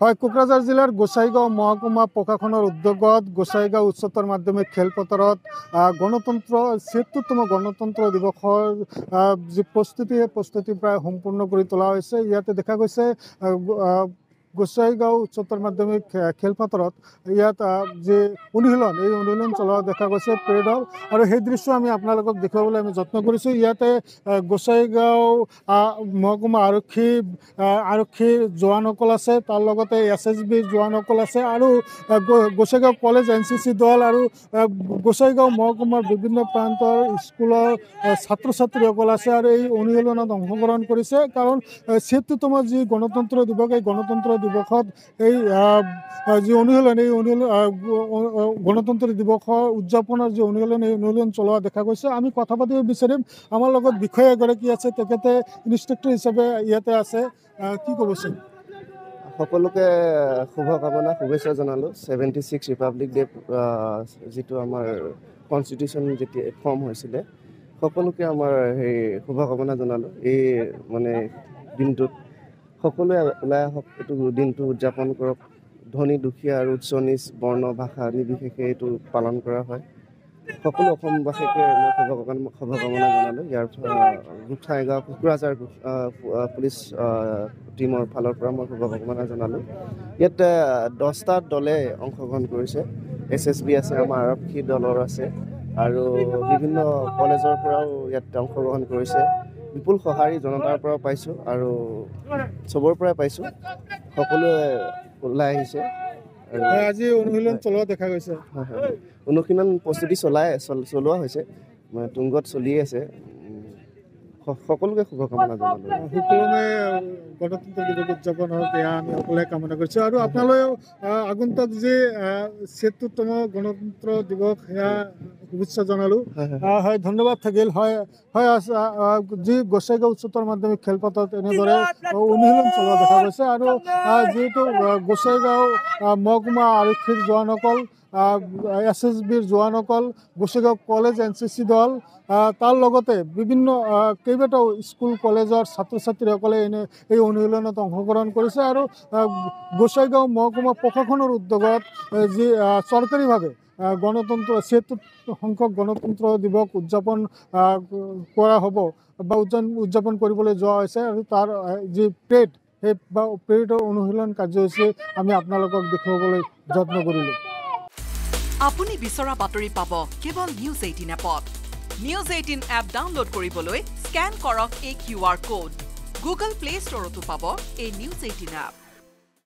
হয়, কোকৰাঝাৰ জিলাৰ গোসাইগাঁও মহকুমা প্ৰশাসনৰ উদ্যোগত গোসাইগাঁও উচ্চতৰ মাধ্যমিক খেলপথাৰত গণতন্ত্ৰ ৭৬তম গণতন্ত্ৰ দিৱসৰ যি প্ৰস্তুতি সেই প্ৰস্তুতি প্ৰায় সম্পূৰ্ণ কৰি তোলা হৈছে। ইয়াতে দেখা গৈছে গোসাইগাঁও উচ্চতৰ মাধ্যমিক খেলপথাৰত ইয়াত যি অনুশীলন এই অনুশীলন চলোৱা দেখা গৈছে পেৰেডৰ, আৰু সেই দৃশ্য আমি আপোনালোকক দেখুৱাবলৈ আমি যত্ন কৰিছোঁ। ইয়াতে গোসাইগাঁও মহকুমা আৰক্ষীৰ জোৱানসকল আছে, তাৰ লগতে SSBৰ জোৱানসকল আছে, আৰু গোসাইগাঁও কলেজ NCC দল আৰু গোসাইগাঁও মহকুমাৰ বিভিন্ন প্ৰান্তৰ স্কুলৰ ছাত্ৰ ছাত্ৰীসকল আছে, আৰু এই অনুশীলনত অংশগ্ৰহণ কৰিছে। কাৰণ ৭৬তম যি গণতন্ত্ৰ দিৱস, এই গণতন্ত্ৰ দিৱসত এই যি অনুশীলন এই গণতন্ত্ৰ দিৱসৰ উদযাপনৰ যি অনুশীলন এই অনুশীলন চলোৱা দেখা গৈছে। আমি কথা পাতিব বিচাৰিম, আমাৰ লগত বিষয়া এগৰাকী আছে, তেখেতে ইনষ্ট্ৰাক্টৰ হিচাপে ইয়াতে আছে। কি ক'বচোন? সকলোকে শুভকামনা শুভেচ্ছা জনালোঁ। 76 ৰিপাব্লিক ডে যিটো আমাৰ কনষ্টিটিউশ্যন যেতিয়া ফৰ্ম হৈছিলে, সকলোকে আমাৰ সেই শুভকামনা জনালোঁ। এই মানে দিনটোত সকলোৱে ওলাই আহক, এইটো দিনটো উদযাপন কৰক। ধনী দুখীয়া আৰু উচ্চ নিচ বৰ্ণ ভাষা নিৰ্বিশেষে এইটো পালন কৰা হয়। সকলো অসমবাসীকে মই শুভকামনা জনালোঁ। ইয়াৰ গোসাইগাঁও কোকৰাঝাৰ পুলিচ টীমৰ ফালৰ পৰা মই শুভকামনা জনালোঁ। ইয়াত 10টা দলে অংশগ্ৰহণ কৰিছে। SSB আছে, আমাৰ আৰক্ষী দলৰ আছে, আৰু বিভিন্ন কলেজৰ পৰাও ইয়াত অংশগ্ৰহণ কৰিছে। বিপুল সঁহাৰি জনতাৰ পৰাও পাইছোঁ, আৰু চবৰ পৰাই পাইছোঁ। সকলোৱে ওলাই আহিছে। আজি অনুশীলন চলোৱা দেখা গৈছে। অনুশীলন প্ৰস্তুতি চলোৱা হৈছে, তুংগত চলি আছে। সকলোকে শুভকামনা জনালোঁ। সুকলমে গণতন্ত্ৰ দিৱস উদযাপন হওক, এয়া আমি সকলোৱে কামনা কৰিছোঁ। আৰু আপোনালোকেও আগন্তুক যি ৭৬তম গণতন্ত্ৰ দিৱস সেয়া শুভেচ্ছা জনালোঁ। হয়, ধন্যবাদ থাকিল। হয়, যি গোসাইগাঁও উচ্চতৰ মাধ্যমিক খেলপথাৰত এনেদৰে অনুশীলন চলোৱা দেখা গৈছে, আৰু যিহেতু গোসাইগাঁও মহকুমা আৰক্ষীৰ জোৱানসকল, SSBৰ জোৱানসকল, গোসাইগাঁও কলেজ NCC দল, তাৰ লগতে বিভিন্ন কেইবাটাও স্কুল কলেজৰ ছাত্ৰ ছাত্ৰীসকলে এই অনুশীলনত অংশগ্ৰহণ কৰিছে। আৰু গোসাইগাঁও মহকুমা প্ৰশাসনৰ উদ্যোগত যি চৰকাৰীভাৱে গণতন্ত্ৰ ৭৬ সংখ্যক গণতন্ত্ৰ দিৱস উদযাপন কৰা হ'ব বা উদযাপন কৰিবলৈ যোৱা হৈছে, আৰু তাৰ যি পেৰেড সেই পেৰেডৰ অনুশীলন কাৰ্যসূচী আমি আপোনালোকক দেখুৱাবলৈ যত্ন কৰিলোঁ। আপুনি বিচৰা বাতৰি পাব কেৱল নিউজ 18 এপত। নিউজ 18 এপ ডাউনলোড কৰিবলৈ স্কেন কৰক এই QR কোড। গুগল প্লে ষ্টৰতো পাব এই নিউজ 18 এপ।